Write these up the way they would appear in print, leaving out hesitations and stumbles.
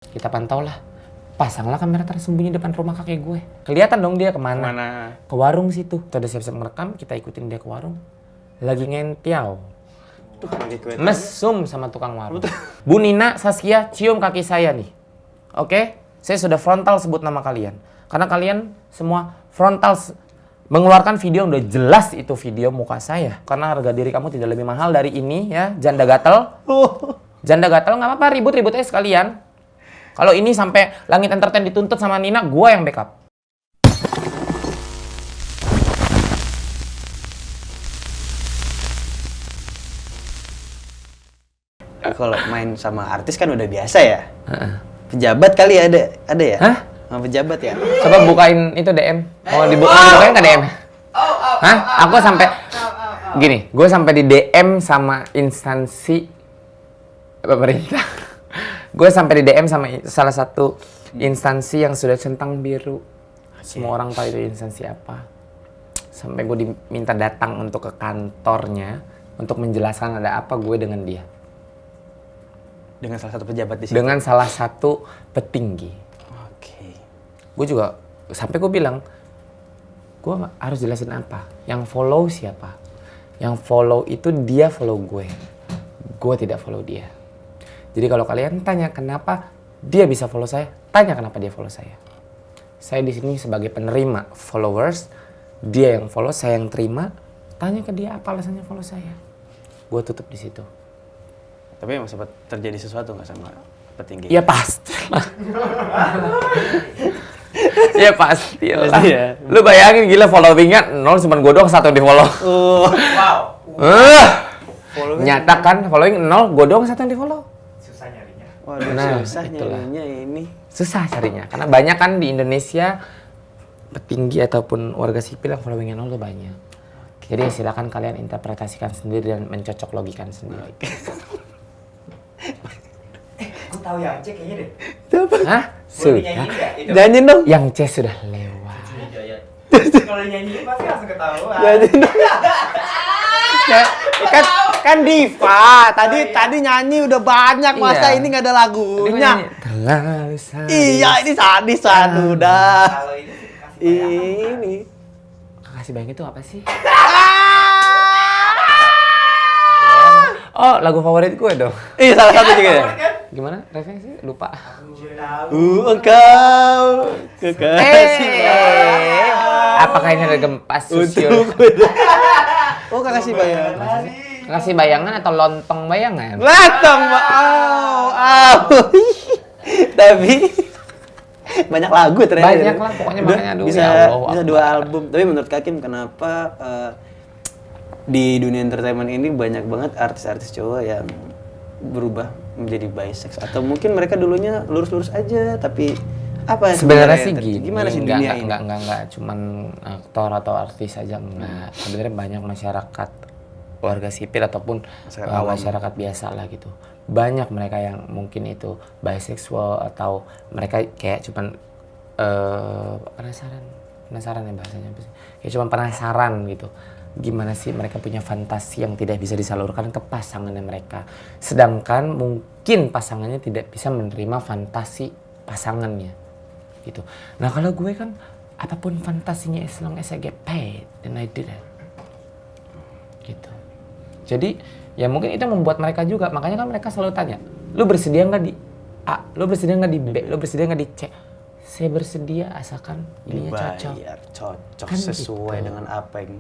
Kita pantau lah. Pasanglah kamera tersembunyi depan rumah kakek gue. Kelihatan dong dia kemana. Ke warung situ. Tuh udah siap-siap merekam, kita ikutin dia ke warung. Lagi ngentiau. Mesum sama tukang warung. Bu Nina, Saskia, cium kaki saya nih. Oke? Saya sudah frontal sebut nama kalian. Karena kalian semua frontal mengeluarkan video yang udah jelas itu video muka saya. Karena harga diri kamu tidak lebih mahal dari ini ya, janda gatel. Janda gatel nggak apa-apa, ribut-ribut aja sekalian. Kalau ini sampai Langit Entertain dituntut sama Nina, gua yang backup. Kalau main sama artis kan udah biasa ya. Pejabat kali ada ya? Hah? Sama pejabat ya? Coba bukain itu DM. Mau dibukain nggak DM? Hah? Aku sampai gini, gue sampai di DM sama instansi pemerintah. Gue sampai di DM sama salah satu instansi yang sudah centang biru. Semua orang tahu itu instansi apa. Sampai gue diminta datang untuk ke kantornya untuk menjelaskan ada apa gue dengan dia. Dengan salah satu pejabat di situ? Dengan salah satu petinggi. Oke. Gue juga sampai gue bilang, gue harus jelasin apa. Yang follow siapa? Yang follow itu dia follow gue. Gue tidak follow dia. Jadi kalau kalian tanya kenapa dia bisa follow saya, tanya kenapa dia follow saya. Saya di sini sebagai penerima followers, dia yang follow, saya yang terima. Tanya ke dia apa alasannya follow saya. Gue tutup di situ. Tapi emang sempat terjadi sesuatu nggak sama petinggi? Ya pasti. Ya pasti lah. Pasti ya. Lu bayangin gila followingnya 0, cuman gue doang 1 yang di follow. Wow. Nyatakan following 0, gue doang 1 yang di follow. Susah nyarinya. Waduh, Nah, susah itulah. nyarinya ini. Susah carinya, karena banyak kan di Indonesia petinggi ataupun warga sipil yang followingnya 0 tuh banyak. Jadi silakan kalian interpretasikan sendiri dan mencocok logikan sendiri. Gue tahu yang cek kayaknya deh. Hah? Boleh Sudah. nyanyiin nggak itu? Nyanyiin dong. Yang C sudah lewat. Kalau nyanyiin pasti langsung ketahuan. Nyanyiin dong. kan Diva. Tadi nyanyi udah banyak, masa Iya. ini nggak ada lagunya? Terlalu sadis. Iya, ini sadis udah. Kalau ini sih kasih bayangan. Ini. Kasih bayang itu apa sih? Oh, lagu favorit gue dong. Iya, salah satu juga ya. Gimana? Referensi? Lupa. Engkau kekasih. Apakah ini ada gempa susul? Oh, kekasih bayangan. Kasih bayangan atau lontong bayangan? Latang, Tapi banyak lagu ternyata. Banyak lah, pokoknya makanya aduh, bisa, ya Allah, bisa apa. 2 album. Tapi menurut Kakim kenapa di dunia entertainment ini banyak banget artis-artis cowok yang berubah menjadi bisex, atau mungkin mereka dulunya lurus-lurus aja tapi apa Sebenarnya sih yang gini, gimana sih dunia ini? enggak cuman aktor atau artis aja enggak. Sebenarnya banyak masyarakat warga sipil ataupun Masyarakat awam. masyarakat biasa lah gitu. Banyak mereka yang mungkin itu bisexual atau mereka kayak cuman penasaran ya bahasanya apa sih? Kayak cuman penasaran gitu. Gimana sih mereka punya fantasi yang tidak bisa disalurkan ke pasangannya mereka. Sedangkan mungkin pasangannya tidak bisa menerima fantasi pasangannya. Gitu. Nah kalau gue kan apapun fantasinya as long as I get paid, then I do that. Gitu. Jadi ya mungkin itu membuat mereka juga, makanya kan mereka selalu tanya, lu bersedia nggak di A, lu bersedia nggak di B, lu bersedia nggak di C? Saya bersedia asalkan ininya cocok. Dibayar, cocok Kan sesuai gitu. dengan apa yang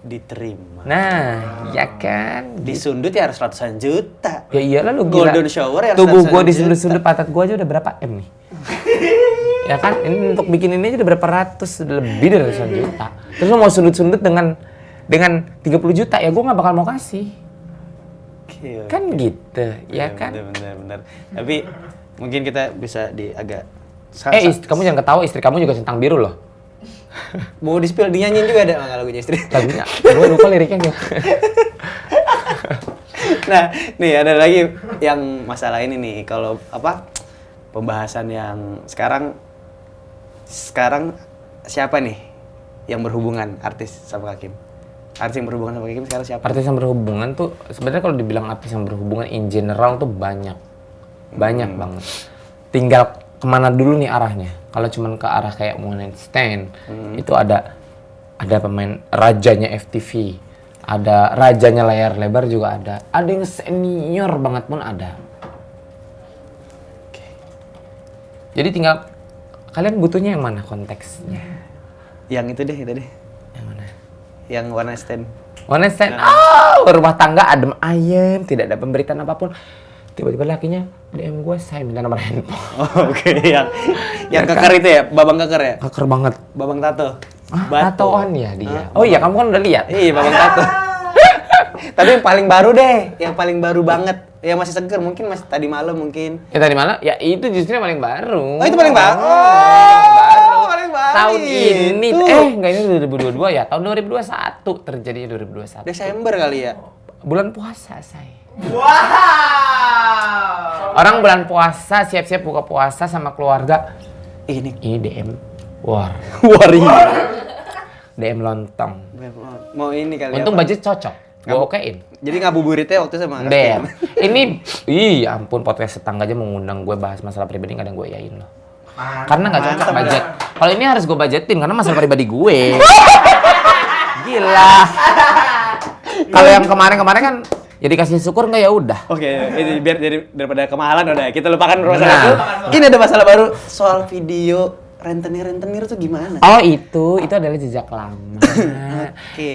diterima. Nah, ya kan. Disundut ya harus ratusan juta. Ya iyalah lu gila. Golden shower ya Tubuh ratusan gua juta. disundut-sundut pantat gua aja udah berapa M nih. Ya kan, ini untuk bikin ini aja udah berapa ratus, udah lebih dari ratusan juta. Terus lu mau sundut-sundut dengan 30 juta, ya gua nggak bakal mau kasih. Oke, oke. Kan gitu, ya kan? Bener. Tapi mungkin kita bisa di agak Kamu jangan ketawa, istri kamu juga centang biru loh. mau di-spill dinyanyiin juga ada nggak lagunya istri? Lagunya, gua lupa liriknya gitu. Nah, nih ada lagi yang masalah ini nih, kalau apa pembahasan yang sekarang siapa nih yang berhubungan artis sama Kakim? Artis yang berhubungan sama Kakim sekarang siapa? Artis yang berhubungan tuh, sebenarnya kalau dibilang artis yang berhubungan in general tuh banyak banget. tinggal kemana dulu nih arahnya. Kalau cuman ke arah kayak one night stand, itu ada pemain rajanya FTV, ada rajanya layar lebar juga ada yang senior banget pun ada. Jadi tinggal kalian butuhnya yang mana konteksnya? Yang itu deh, itu deh. Yang mana? Yang one night stand. One night stand, rumah tangga adem ayem, tidak ada pemberitaan apapun. Tiba-tiba lakinya DM gue, saya minta nomor handphone. Oh, oke. Yang keker itu ya, babang keker ya? Keker banget. Babang tato. Tatoan ya dia. Oh iya, kamu kan udah lihat. Iya, babang tato. Tapi yang paling baru deh, yang paling baru banget. Yang masih seger, mungkin masih tadi malam mungkin. Ya tadi malam, ya itu justru yang paling baru. Oh, itu paling baru. Baru. Paling baru. Tahun ini, Itu. enggak ini 2022 ya, tahun 2021 terjadinya 2021. Desember kali ya? Bulan puasa, say. Wow. Orang bulan puasa, siap-siap buka puasa sama keluarga. Ini DM war. warrior. DM lontong. Mau ini kali Untung apa? budget cocok. Gue okein. Jadi ngabuburitnya waktu sama DM. Ini, ampun podcast tetangga aja mengundang gue bahas masalah pribadi kadang gue iyain loh. Karena nggak cocok budget. Kalau ini harus gue budgetin karena masalah pribadi gue. Gila. Kalau yang kemarin-kemarin kan ya dikasih syukur nggak ya udah. Oke, ini biar daripada kemahalan udah kita lupakan masalah Nah. itu. Ini ada masalah baru soal video rentenir tuh gimana? Oh itu adalah jejak lama. Oke.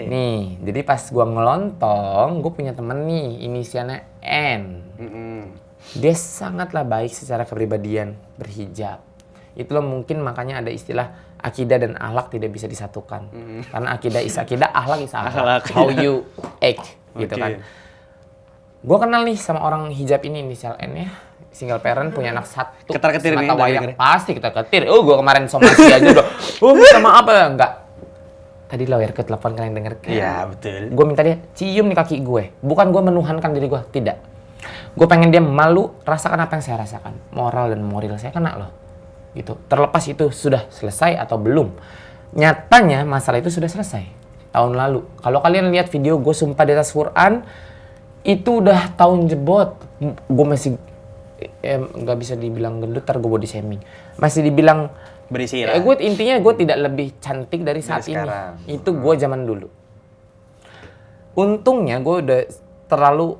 Nih, jadi pas gua ngelontong, gue punya temen nih, inisialnya N. Dia sangatlah baik secara kepribadian, berhijab. Itulah mungkin makanya ada istilah akidah dan akhlak tidak bisa disatukan. Karena akidah is akidah, akhlak is akhlak. How you act, gitu kan. Gua kenal nih sama orang hijab ini, inisial N ya. Single parent, punya anak satu. Ketar-ketir nih, semata wayang. ketar-ketir. Pasti ketar-ketir. Gua kemarin somasi aja udah. Minta maaf ya? Enggak. Tadi lawyer ke telepon, kalian denger kan? Iya, betul. Gue minta dia cium nih kaki gue. Bukan gue menuhankan diri gue, tidak. Gue pengen dia malu, rasakan apa yang saya rasakan. Moral dan moral saya kena loh. Gitu. Terlepas itu sudah selesai atau belum. Nyatanya masalah itu sudah selesai. Tahun lalu. Kalau kalian lihat video gue sumpah di atas Quran, itu udah tahun jebot. Gue masih nggak bisa dibilang gendut, ntar gue body shaming. Masih dibilang Berisi lah. intinya gue tidak lebih cantik dari saat ini. sekarang. Itu gue zaman dulu. Untungnya gue udah terlalu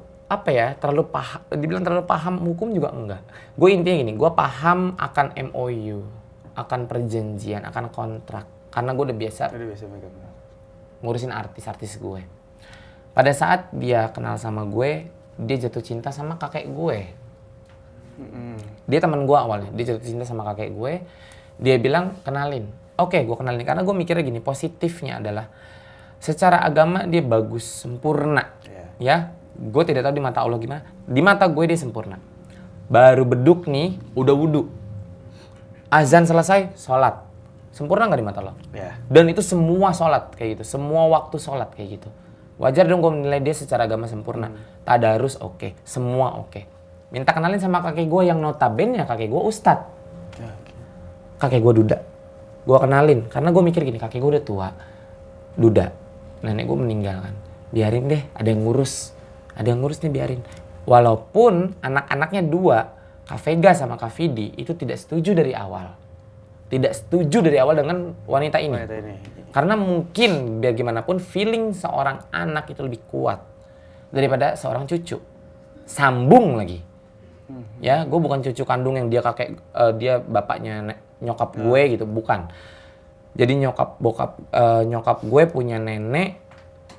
dibilang terlalu paham hukum juga enggak. Gue intinya gini, gue paham akan MOU, akan perjanjian, akan kontrak. Karena gue udah biasa ngurusin artis-artis gue. Pada saat dia kenal sama gue, dia jatuh cinta sama kakek gue. Dia teman gue awalnya, dia jatuh cinta sama kakek gue. Dia bilang kenalin. Oke, gue kenalin karena gue mikirnya gini, positifnya adalah secara agama dia bagus, sempurna. Ya, gue tidak tahu di mata Allah gimana. Di mata gue dia sempurna. Baru beduk nih, udah wudu. Azan selesai, sholat. Sempurna nggak di mata Allah? Ya. Dan itu semua sholat kayak gitu, semua waktu sholat kayak gitu. Wajar dong gue menilai dia secara agama sempurna. Tadarus oke, semua oke. Minta kenalin sama kakek gue yang notabene kakek gue ustad. Kakek gue duda. Gue kenalin, karena gue mikir gini, kakek gue udah tua. Duda. Nenek gue meninggal kan. Biarin deh, ada yang ngurus. Ada yang ngurus nih, biarin. Walaupun anak-anaknya dua, Kak Vega sama Kak Vidi, itu tidak setuju dari awal. Tidak setuju dari awal dengan wanita ini. Karena mungkin biar gimana pun feeling seorang anak itu lebih kuat daripada seorang cucu. Sambung lagi. Ya, gue bukan cucu kandung yang dia dia bapaknya nyokap gue gitu, bukan. Jadi nyokap gue punya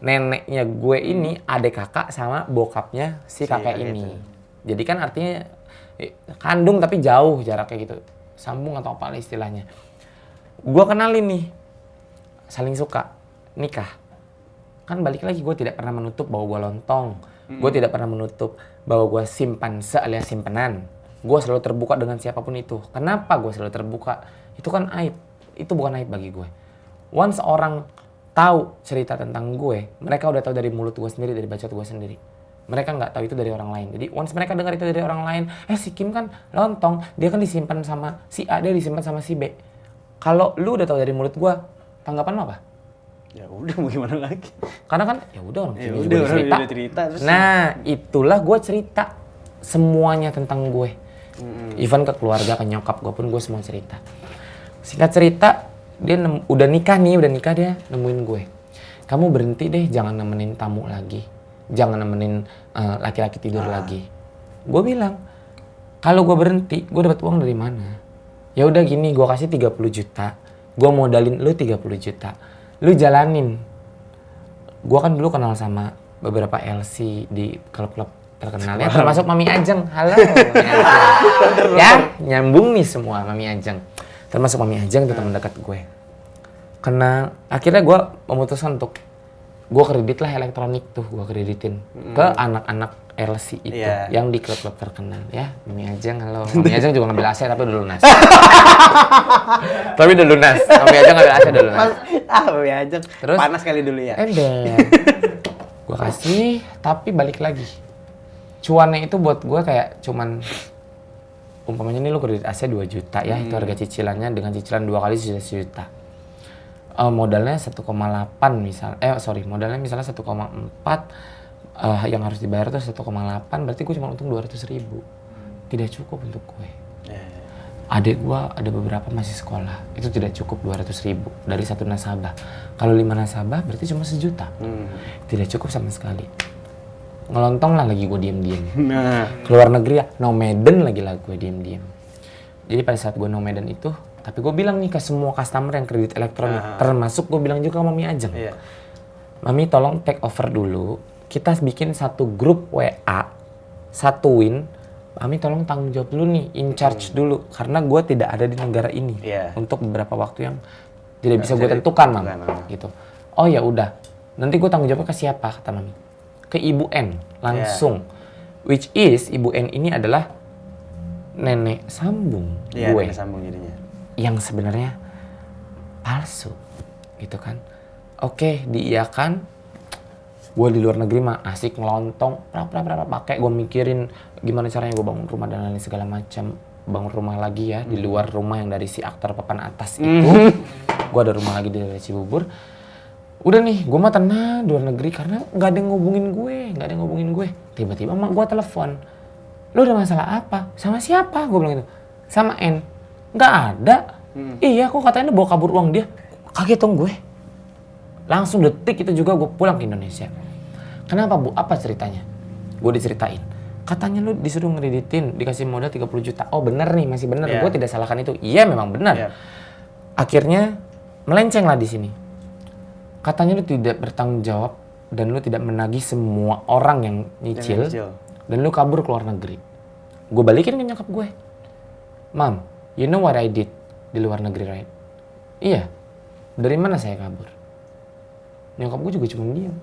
neneknya gue ini adik kakak sama bokapnya si kakek ini. Jadi kan artinya kandung tapi jauh jaraknya gitu. Sambung atau apa istilahnya. Gue kenalin nih, saling suka, nikah. Kan balik lagi, gue tidak pernah menutup bahwa gue lontong. Gue tidak pernah menutup bahwa gue simpanse alias simpenan. Gue selalu terbuka dengan siapapun itu. Kenapa gue selalu terbuka? Itu kan aib. Itu bukan aib bagi gue. Once orang tahu cerita tentang gue, mereka udah tahu dari mulut gue sendiri, dari bacot gue sendiri. Mereka nggak tahu itu dari orang lain. Jadi once mereka dengar itu dari orang lain, si Kim kan lontong, dia kan disimpan sama si A, dia disimpan sama si B. Kalau lu udah tahu dari mulut gue, tanggapan lo apa? Ya udah, mau gimana lagi? Karena kan ya udah orang Ya sini udah, juga orang udah cerita terus. Nah, itulah gue cerita semuanya tentang gue. Even ke keluarga, ke nyokap gue pun gue semua cerita. Singkat cerita, dia udah nikah dia nemuin gue. Kamu berhenti deh, jangan nemenin tamu lagi. Jangan nemenin laki-laki tidur lagi. Gue bilang, kalau gue berhenti, gue dapat uang dari mana? Ya udah gini, gue kasih 30 juta. Gue modalin lu 30 juta. Lu jalanin. Gue kan dulu kenal sama beberapa LC di klub-klub terkenal ya, termasuk Mami Ajeng. Halo Mami Ajeng. Ya, nyambung nih semua Mami Ajeng. Termasuk Mami Ajeng itu teman dekat gue. Karena akhirnya gue memutuskan untuk gue kredit lah elektronik tuh, gue kreditin ke anak-anak LC itu yang di klub-klub terkenal ya. Mami Ajeng, halo. Mami Ajeng juga ngambil AC tapi udah lunas. Tapi udah lunas. Mami Ajeng ngambil AC udah lunas. Mami Ajeng. Terus Panas kali dulu ya. Ember. Gue kasih, tapi balik lagi. Cuannya itu buat gue kayak cuman umpamanya nih lu kredit AC 2 juta ya, itu harga cicilannya dengan cicilan 2 kali sudah sejuta. Modalnya 1,8 modalnya misalnya 1,4 yang harus dibayar tuh 1,8, berarti gue cuma untung 200.000. Tidak cukup untuk gue. Adik gue ada beberapa masih sekolah, itu tidak cukup 200.000 dari satu nasabah. Kalau 5 nasabah berarti cuma 1 juta. Tidak cukup sama sekali. Ngelontong lah lagi gue diem-diem. Keluar negeri ya, nomaden lagi lah gue diem-diem. Jadi pada saat gue nomaden itu, tapi gue bilang nih ke semua customer yang kredit elektronik, termasuk gue bilang juga ke Mami Ajeng. Mami tolong take over dulu, kita bikin satu grup WA, satuin, Mami tolong tanggung jawab dulu nih, in charge dulu. Karena gue tidak ada di negara ini untuk beberapa waktu yang tidak bisa gue tentukan, Mam. Gitu. Oh ya udah, nanti gue tanggung jawabnya ke siapa, kata Mami. Ke Ibu N langsung. Which is Ibu N ini adalah nenek sambung gue. Nenek sambung jadinya. Yang sebenarnya palsu, gitu kan. Oke, diiyakan. Gue di luar negeri mah asik ngelontong, pakai gue mikirin gimana caranya gue bangun rumah dan lain segala macam. Bangun rumah lagi ya, di luar rumah yang dari si aktor papan atas itu. Gue ada rumah lagi di daerah Cibubur. Udah nih, gue mah tenang di luar negeri karena nggak ada yang ngubungin gue. Tiba-tiba mak gue telepon, lu ada masalah apa? Sama siapa? Gue bilang gitu. Sama N. Nggak ada. Iya, kok katanya bawa kabur uang dia. Kaget dong gue. Langsung detik itu juga gue pulang ke Indonesia. Kenapa Bu? Apa ceritanya? Gue diceritain. Katanya lu disuruh ngereditin, dikasih modal 30 juta. Oh bener nih, masih bener. Gue tidak salahkan itu. Iya memang benar. Akhirnya melenceng lah di sini. Katanya lu tidak bertanggung jawab dan lu tidak menagih semua orang yang nyicil. Dan lu kabur ke luar negeri. Gue balikin ke nyokap gue. Mam, you know what I did di luar negeri, right? Iya. Dari mana saya kabur? Nyokap gue juga cuma diam.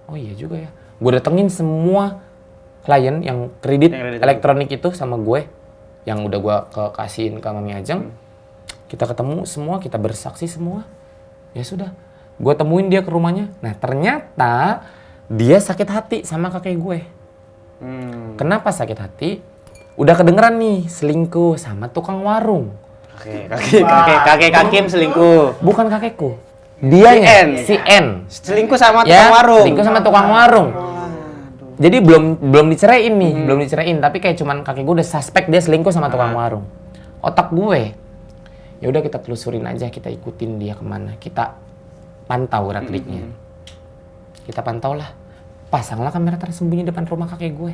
Oh iya juga ya. Gue datengin semua klien yang kredit elektronik itu sama gue. Yang udah gue kasihin ke Mami Ajeng. Kita ketemu semua, kita bersaksi semua. Ya sudah. Gue temuin dia ke rumahnya. Nah ternyata dia sakit hati sama kakek gue. Kenapa sakit hati? Udah kedengeran nih selingkuh sama tukang warung. Kakek Kakim selingkuh. Bukan kakekku. Dianya, si N. Selingkuh sama tukang warung. Selingkuh sama tukang warung. Jadi belum diceraiin nih, belum diceraiin. Tapi kayak cuman kakek gue udah suspek dia selingkuh sama tukang warung. Otak gue, ya udah kita telusurin aja, kita ikutin dia kemana. Kita pantau gerak-geriknya. Kita pantau lah. Pasanglah kamera tersembunyi depan rumah kakek gue.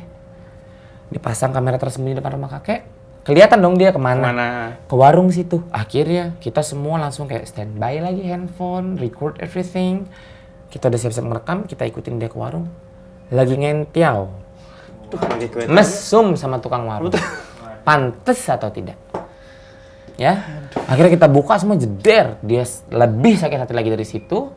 Dipasang kamera tersembunyi depan rumah kakek. Kelihatan dong dia kemana. Ke warung situ. Akhirnya kita semua langsung kayak standby lagi handphone, record everything. Kita udah siap-siap merekam, kita ikutin dia ke warung. Lagi ngentiau. Mesum sama tukang warung. Pantes atau tidak? Ya. Akhirnya kita buka semua jeder. Dia lebih sakit hati lagi dari situ.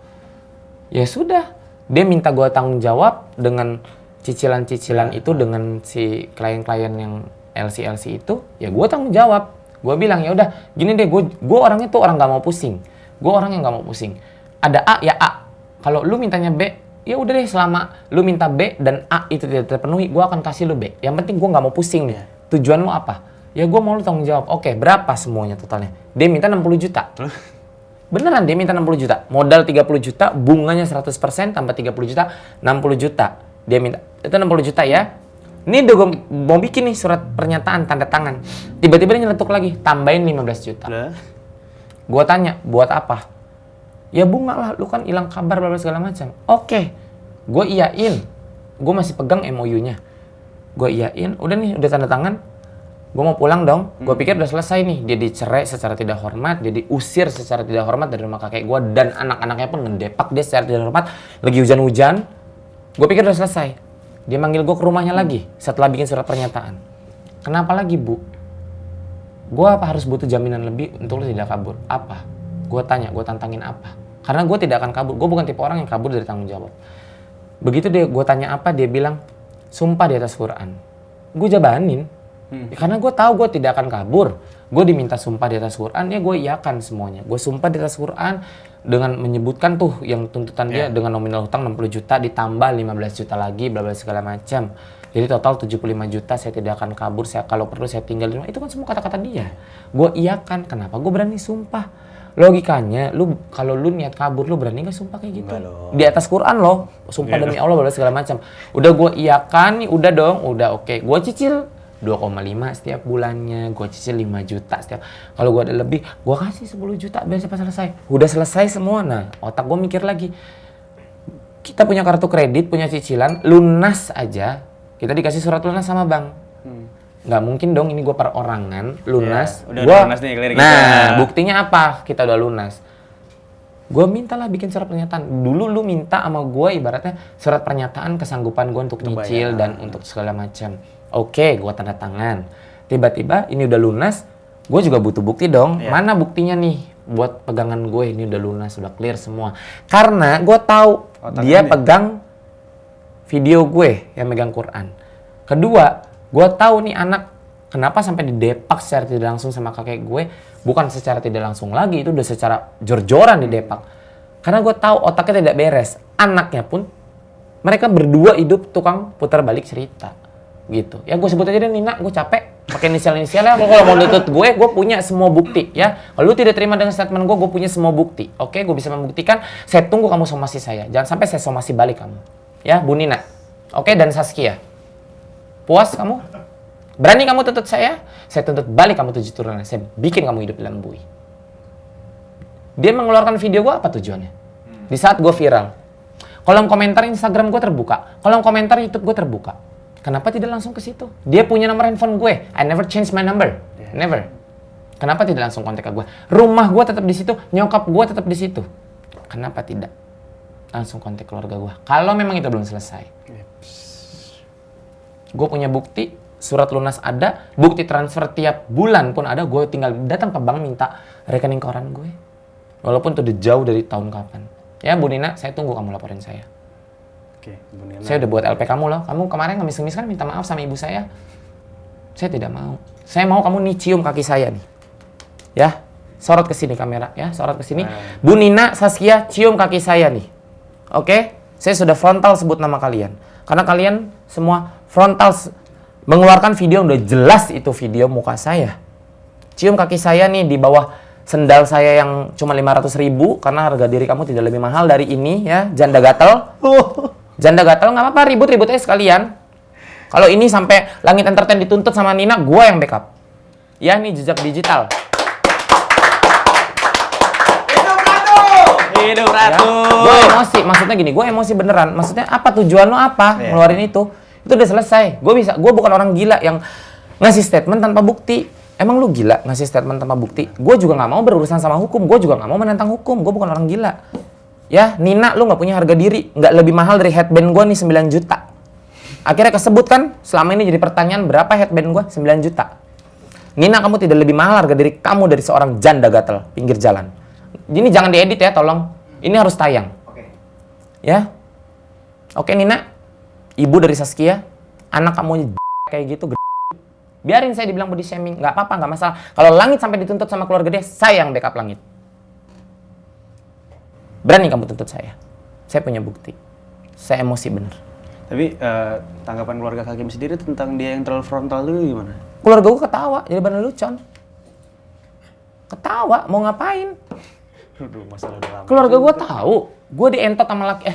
Ya sudah. Dia minta gue tanggung jawab dengan cicilan-cicilan itu dengan si klien-klien yang LC itu. Ya gue tanggung jawab. Gue bilang ya udah gini deh, gue orangnya tuh orang nggak mau pusing. Gue orang yang nggak mau pusing. Ada A ya A. Kalau lu mintanya B, ya udah deh selama lu minta B dan A itu tidak terpenuhi, gue akan kasih lu B. Yang penting gue nggak mau pusing nih. Tujuan lu apa? Ya gue mau lu tanggung jawab. Oke, berapa semuanya totalnya? Dia minta 60 juta. Beneran dia minta 60 juta. Modal 30 juta, bunganya 100% tambah 30 juta, 60 juta. Dia minta, itu 60 juta ya. Ini udah gue mau bikin nih surat pernyataan tanda tangan. Tiba-tiba dia nyeletuk lagi, tambahin 15 juta. Lah. Gue tanya, buat apa? Ya bunga lah, lu kan hilang kabar bla bla segala macam. Oke, gue iyain. Gue masih pegang MOU-nya. Gue iyain, udah nih, udah tanda tangan. Gue mau pulang dong. Gue pikir udah selesai nih. Dia dicerai secara tidak hormat, dia diusir secara tidak hormat dari rumah kakek gue, dan anak-anaknya pun ngedepak dia secara tidak hormat. Lagi hujan-hujan. Gue pikir udah selesai. Dia manggil gue ke rumahnya lagi setelah bikin surat pernyataan. Kenapa lagi, Bu? Gue apa harus butuh jaminan lebih untuk lu tidak kabur? Apa? Gue tanya, gue tantangin apa? Karena gue tidak akan kabur. Gue bukan tipe orang yang kabur dari tanggung jawab. Begitu gue tanya apa, dia bilang, sumpah di atas Quran. Gue jabanin. Ya, karena gue tahu gue tidak akan kabur. Gue diminta sumpah di atas Quran, ya gue iyakan semuanya. Gue sumpah di atas Quran dengan menyebutkan tuh yang tuntutan dia dengan nominal hutang 60 juta ditambah 15 juta lagi bla bla segala macam. Jadi total 75 juta, saya tidak akan kabur, saya kalau perlu saya tinggal di rumah. Itu kan semua kata-kata dia. Gue iyakan, kenapa gue berani sumpah? Logikanya, lu kalau lu niat kabur, lu berani nggak sumpah kayak gitu? Di atas Quran loh, sumpah demi Allah bla bla segala macam. Udah gue iyakan nih, udah dong, udah oke. Gue cicil 2,5 setiap bulannya, gue cicil 5 juta setiap. Kalau gue ada lebih, gue kasih 10 juta biar cepat selesai. Udah selesai semua, nah otak gue mikir lagi. Kita punya kartu kredit, punya cicilan, lunas aja. Kita dikasih surat lunas sama bank. Nggak mungkin dong ini gue perorangan, lunas. Udah Gua, lunas nih, clear nah, kita. buktinya apa? Kita udah lunas. Gue mintalah bikin surat pernyataan. Dulu lu minta sama gue ibaratnya surat pernyataan kesanggupan gue untuk nyicil dan untuk segala macam. Oke, gue tanda tangan. Tiba-tiba ini udah lunas, gue juga butuh bukti dong. Mana buktinya nih buat pegangan gue ini udah lunas, udah clear semua. Karena gue tahu dia pegang video gue yang megang Quran. Kedua, gue tahu nih anak kenapa sampai didepak secara tidak langsung sama kakek gue. Bukan secara tidak langsung lagi, itu udah secara jor-joran didepak. Karena gue tahu otaknya tidak beres. Anaknya pun, mereka berdua hidup tukang putar balik cerita. Gitu. Ya gue sebut aja deh Nina, gue capek pakai inisial-inisialnya. Kalau mau nuntut gue punya semua bukti ya. Kalau lu tidak terima dengan statement gue punya semua bukti. Oke, gue bisa membuktikan. Saya tunggu kamu somasi saya. Jangan sampai saya somasi balik kamu. Ya, Bu Nina. Oke, dan Saskia. Puas kamu? Berani kamu tuntut saya tuntut balik kamu 7 turunan. Saya bikin kamu hidup dalam bui. Dia mengeluarkan video gue apa tujuannya? Di saat gue viral. Kolom komentar Instagram gue terbuka. Kolom komentar YouTube gue terbuka. Kenapa tidak langsung ke situ? Dia punya nomor handphone gue. I never change my number. Never. Kenapa tidak langsung kontak ke gue? Rumah gue tetap di situ, nyokap gue tetap di situ. Kenapa tidak langsung kontak keluarga gue? Kalau memang itu belum selesai. Gue punya bukti, surat lunas ada, bukti transfer tiap bulan pun ada. Gue tinggal datang ke bank minta rekening koran gue. Walaupun itu udah jauh dari tahun kapan. Ya Bu Nina, saya tunggu kamu laporin saya. Oke, Bu Nina. Saya udah buat LP kamu loh. Kamu kemarin ngemis-ngemis kan minta maaf sama ibu saya. Saya tidak mau. Saya mau kamu nih cium kaki saya nih. Ya, sorot ke sini kamera ya, sorot ke sini. Bu Nina, Saskia, cium kaki saya nih. Oke? Saya sudah frontal sebut nama kalian. Karena kalian semua frontal mengeluarkan video yang udah jelas itu video muka saya. Cium kaki saya nih di bawah sendal saya yang cuma 500.000 karena harga diri kamu tidak lebih mahal dari ini ya, janda gatel. Janda gatel nggak apa-apa, ribut-ribut aja sekalian. Kalau ini sampai Langit Entertain dituntut sama Nina, gue yang backup. Ya, ini jejak digital. Hidup Ratu. Ya, gue emosi, maksudnya gini, gue emosi beneran. Maksudnya apa tujuan lo apa ngeluarin itu? Itu udah selesai. Gue bukan orang gila yang ngasih statement tanpa bukti. Emang lu gila ngasih statement tanpa bukti? Gue juga nggak mau berurusan sama hukum. Gue juga nggak mau menentang hukum. Gue bukan orang gila. Ya, Nina, lu nggak punya harga diri, nggak lebih mahal dari headband gue nih 9 juta. Akhirnya kesebut kan, selama ini jadi pertanyaan berapa headband gue? 9 juta. Nina, kamu tidak lebih mahal harga diri kamu dari seorang janda gatel pinggir jalan. Ini jangan diedit ya, tolong. Ini harus tayang. Oke. Ya. Oke Nina, ibu dari Saskia, anak kamu kayak gitu, biarin saya dibilang body shaming, nggak apa-apa, nggak masalah. Kalau Langit sampai dituntut sama keluarga dia, saya yang backup Langit. Berani kamu tuntut saya punya bukti. Saya emosi bener. Tapi tanggapan keluarga Hakim sendiri tentang dia yang terlalu frontal itu gimana? Keluarga gue ketawa, jadi bener lucon. Ketawa, mau ngapain? Aduh, masalah udah lama. Keluarga gue tahu, gue dientot sama laki.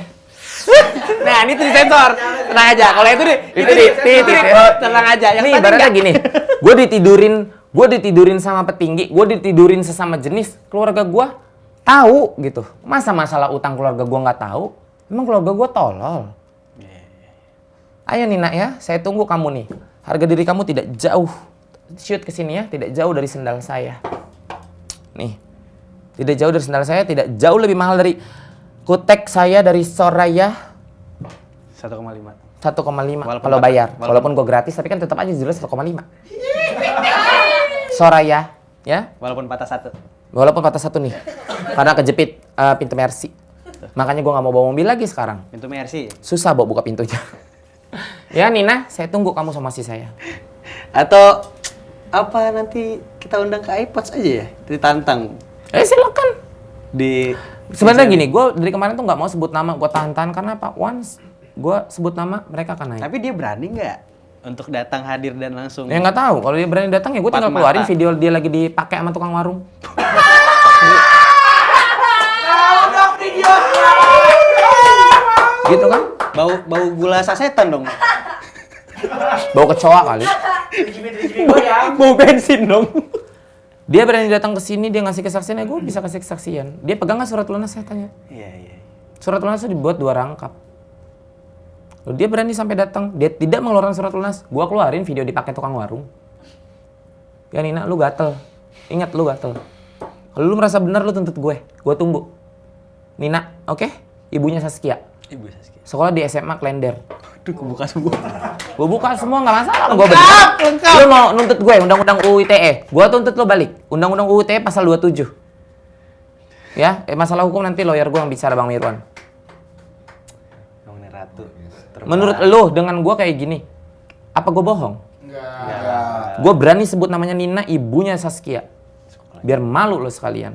Nah, ini tuh disensor. Tenang aja. Kalau itu tenang aja. Yang Nih, ibaratnya gini. Gue ditidurin sama petinggi, gue ditidurin sesama jenis. Keluarga gue tahu gitu. Masa masalah utang keluarga gue nggak tahu? Emang keluarga gue tolol. Ayo Nina ya, saya tunggu kamu nih. Harga diri kamu tidak jauh. Shoot ke sini ya, tidak jauh dari sendal saya. Nih. Tidak jauh dari sendal saya, tidak jauh lebih mahal dari kutek saya dari Soraya. 1,5. 1,5 kalau bayar. Walaupun gue gratis, tapi kan tetap aja jelas 1,5. Soraya, ya. Walaupun patah satu. Walaupun patah satu nih. Karena kejepit pintu Mercy. Makanya gue nggak mau bawa mobil lagi sekarang. Pintu Mercy. Susah bawa buka pintunya. Ya Nina, saya tunggu kamu somasi saya. Atau apa nanti kita undang ke iPods aja ya? Ditantang. Silakan. Sebenarnya Bisa- gini, gue dari kemarin tuh nggak mau sebut nama, gue tahan-tahan karena apa? Once gue sebut nama, mereka akan naik. Tapi dia berani nggak untuk datang hadir dan langsung? Ya nggak tahu. Kalau dia berani datang ya gue tinggal Empat keluarin mata. video dia lagi dipakai sama tukang warung. Gitu kan? Bau gula sasetan dong. Bau kecoa kali. Bau bensin dong. Dia berani datang ke sini, dia ngasih kesaksian, ya gue bisa kasih kesaksian. Dia pegang nggak surat lunas, saya tanya. Iya. Surat lunas itu dibuat 2 rangkap. Lalu dia berani sampai datang, dia tidak mengeluarkan surat lunas. Gue keluarin video dipakai tukang warung. Ya Nina, lu gatel. Ingat, lu gatel. Kalau lu merasa benar, lu tuntut gue tumbuh. Nina, oke? Ibunya Saskia. Ibu Saskia. Sekolah di SMA Klender. Aduh, kebuka semua. Gue buka semua, nggak masalah. Gue benar. Lu mau nuntut gue, Undang-Undang UU ITE. Gue tuntut lu balik. Undang-Undang UU ITE pasal 27. Ya, masalah hukum nanti lawyer gue yang bicara, Bang Mirwan. Ngomongin Ratu. Menurut lu dengan gue kayak gini, apa gue bohong? Enggak. Gue berani sebut namanya Nina, ibunya Saskia. Biar malu lo sekalian.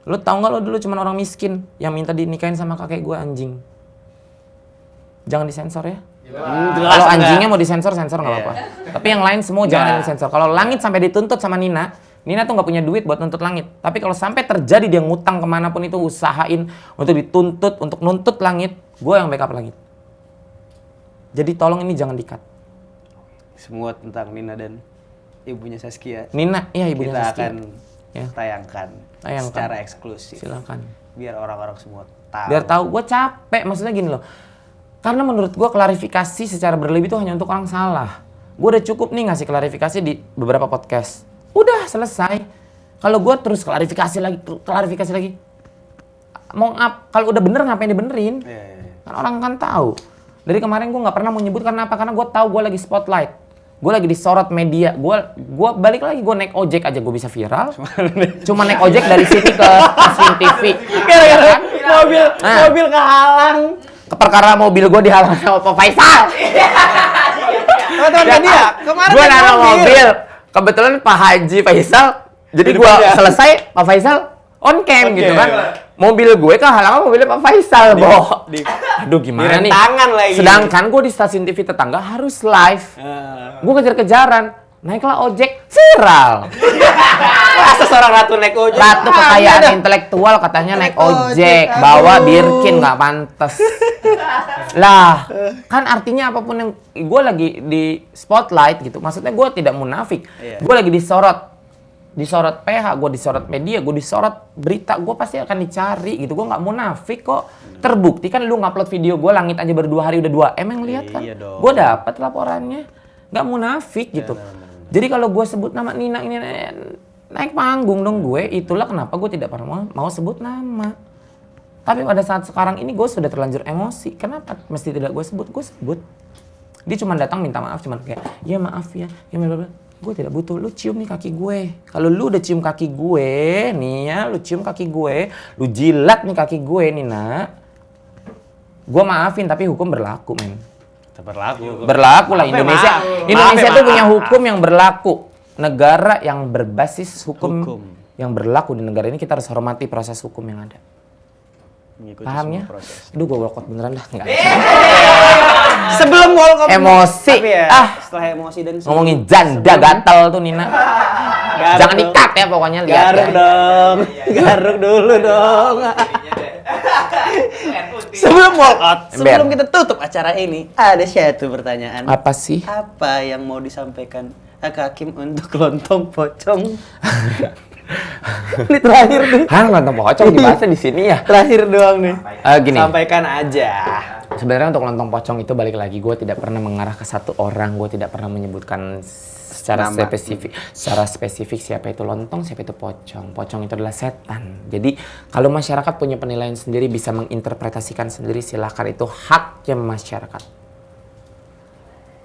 Lo tau gak lo dulu cuma orang miskin yang minta dinikahin sama kakek gue, anjing. Jangan disensor ya. Kalau anjingnya mau disensor, sensor nggak apa-apa. Tapi yang lain semua jangan disensor. Kalau Langit sampai dituntut sama Nina tuh nggak punya duit buat nuntut Langit. Tapi kalau sampai terjadi dia ngutang kemanapun itu, usahain untuk dituntut, untuk nuntut Langit, gue yang backup Langit. Jadi tolong ini jangan di-cut. Semua tentang Nina dan ibunya Saskia. Nina, iya ibunya Kita Saskia. akan Ya. tayangkan secara eksklusif. Silakan. Biar orang-orang semua tahu. Biar tahu, gue capek. Maksudnya gini loh. Karena menurut gue klarifikasi secara berlebih itu hanya untuk orang salah. Gue udah cukup nih ngasih klarifikasi di beberapa podcast. Udah selesai. Kalau gue terus klarifikasi lagi. Mau kalau udah bener ngapain dibenerin? Iya. Kan orang kan tahu. Dari kemarin gue nggak pernah mau nyebut karena apa? Karena gue tahu gue lagi spotlight. Gue lagi disorot media. Gue balik lagi, gue naik ojek aja gue bisa viral. Cuma naik ojek dari sini ke Stasiun TV. Gara-gara Nah. mobil kehalang. Perkara mobil gue dihalang sama Pak Faisal. Teman-teman media, kemarin Gue naik naruh mobil. Kebetulan Pak Haji Faisal. Jadi gue selesai, Pak Faisal on cam Oke. gitu kan. Mobil gue kehalangan mobilnya Pak Faisal, Bo. Aduh gimana nih? Tangan lagi. Sedangkan gue di stasiun TV tetangga harus live. Ah. Gue kejar-kejaran. Naiklah ojek, viral. Masa seorang ratu naik ojek? Ratu kekayaan intelektual katanya naik ojek, bawa Birkin, nggak pantas. Lah, kan artinya apapun yang gue lagi di spotlight gitu, maksudnya gue tidak munafik. Iya. Gue lagi disorot PH, gue disorot media, gue disorot berita, gue pasti akan dicari gitu. Gue nggak munafik kok. Terbukti kan lu ngupload video gue Langit aja baru 2 hari udah 2 M yang lihat kan. Iya dong. Gue dapat laporannya, nggak munafik gitu. Jadi kalau gue sebut nama Nina ini naik panggung dong gue, itulah kenapa gue tidak pernah mau sebut nama. Tapi pada saat sekarang ini gue sudah terlanjur emosi. Kenapa mesti tidak gue sebut? Gue sebut. Dia cuma datang minta maaf, cuma kayak, ya maaf ya, blablabla. Gue tidak butuh, lu cium nih kaki gue. Kalau lu udah cium kaki gue, nih ya, lu cium kaki gue, lu jilat nih kaki gue, Nina. Gue maafin, tapi hukum berlaku, men. Berlaku. Berlaku lah Indonesia. maaf. Indonesia Maaf, tuh maaf. punya hukum yang berlaku. Negara yang berbasis hukum yang berlaku di negara ini, kita harus hormati proses hukum yang ada. Mengikuti Paham semua ya? proses. Aduh, gue walkout beneran dah. Enggak. Sebelum World Cup Emosi. tapi ya, Ah. setelah emosi dan Ngomongin janda gatal tuh Nina. Jangan dikat ya pokoknya, lihat Garuk ya. dong. Iya, iya. Garuk dulu dong. Jadinya deh. Air putih. Sebelum walk out, Ember. sebelum kita tutup acara ini, ada satu pertanyaan. Apa sih? Apa yang mau disampaikan Kak Hakim untuk lontong pocong? Ini terakhir nih. Hah, lontong pocong dibahasnya di sini ya? Terakhir doang nih. Gini. Sampaikan aja. Sebenarnya untuk lontong pocong itu balik lagi, gue tidak pernah mengarah ke satu orang, gue tidak pernah menyebutkan secara Nama. spesifik siapa itu lontong, siapa itu pocong. Pocong itu adalah setan. Jadi kalau masyarakat punya penilaian sendiri, bisa menginterpretasikan sendiri, silahkan, itu haknya masyarakat.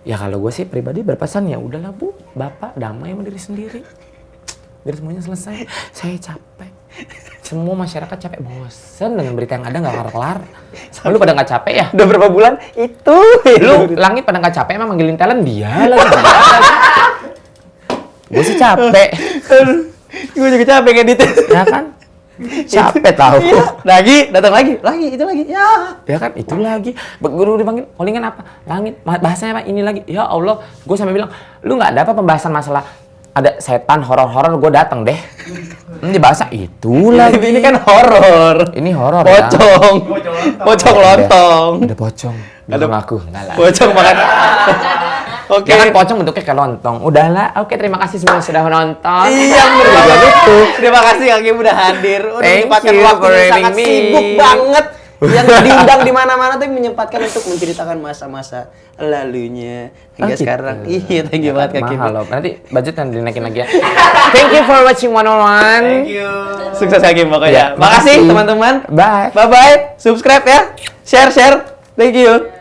Ya kalau gue sih pribadi berpesan, ya udahlah Bu, Bapak damai sama diri sendiri. Biar semuanya selesai. Saya capek. Semua masyarakat capek, bosen dengan berita yang ada nggak kelar-kelar. Lu pada nggak capek ya? Udah berapa bulan? Itu. Lu langit pada nggak capek emang manggilin talent dia lagi. Gue sih capek, Gue juga capek ngedit. ya kan? Capek tahu. Iya. Lagi, datang lagi, itu lagi. Ya. Ya kan, itu lagi. Guru dipanggil, callingan apa? Langit, bahasanya apa? Ini lagi. Ya Allah, gue sampai bilang, lu nggak ada apa pembahasan masalah ada setan, horor-horor, gue datang deh. Ini bahasa itu lagi. Ini kan horor. Ini horor ya. Pocong. Pocong lontong. Ada pocong. Ada ngaku, enggak lah. Pocong makan. Oke. Jangan pocong bentuknya kayak lontong. Udahlah, oke, terima kasih semua yang sudah menonton. Iya, bener itu. Terima kasih Hakim udah hadir. Udah Thank menyempatkan you waktu for yang having sangat me. sibuk banget. Yang diundang di mana-mana tuh menyempatkan untuk menceritakan masa-masa lalunya hingga gitu. sekarang. Iya, thank you banget Hakim. Mahal loh. Nanti budgetnya dinaikin lagi ya. Thank you for watching 101. Thank you. Sukses Hakim pokoknya. Ya, Makasih makasih. teman-teman. Bye. Bye-bye. Subscribe ya. Share. Thank you.